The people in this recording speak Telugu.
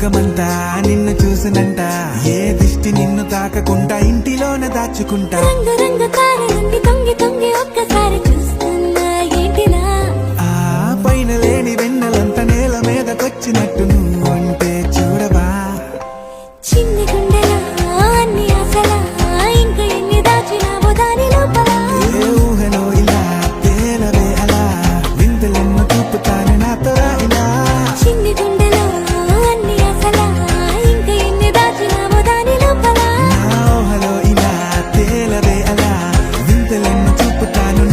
లోకమంతా నిన్ను చూసినంట, ఏ దిష్టి నిన్ను తాకకుండా ఇంటిలోన దాచుకుంటా. రంగు రంగు కారు నుండి తొంగి తొంగి ఒక్కసారి చూస్తున్నా ఏంటినా, ఆ పైన లేని వెన్నెలంత నేల మీదకొచ్చినట్టు నువ్వు అంటే చూడవా. చిన్ని గుండెలా అన్ని ఆశలా ఇంకా ఎన్ని దాచినావో దాని లోపల. ఏ ఊహలో ఇలా తేలవే అలా, వింతలెన్నో చూపుతాను నాతో రా ఇలా. చిన్ని గుండెలో అన్ని ఆశలా ఇంకా ఎన్ని దాచినావో దాని లోపల. నా ఊహలో ఇలా తేలవే అలా, వింతలెన్నో చూపుతాను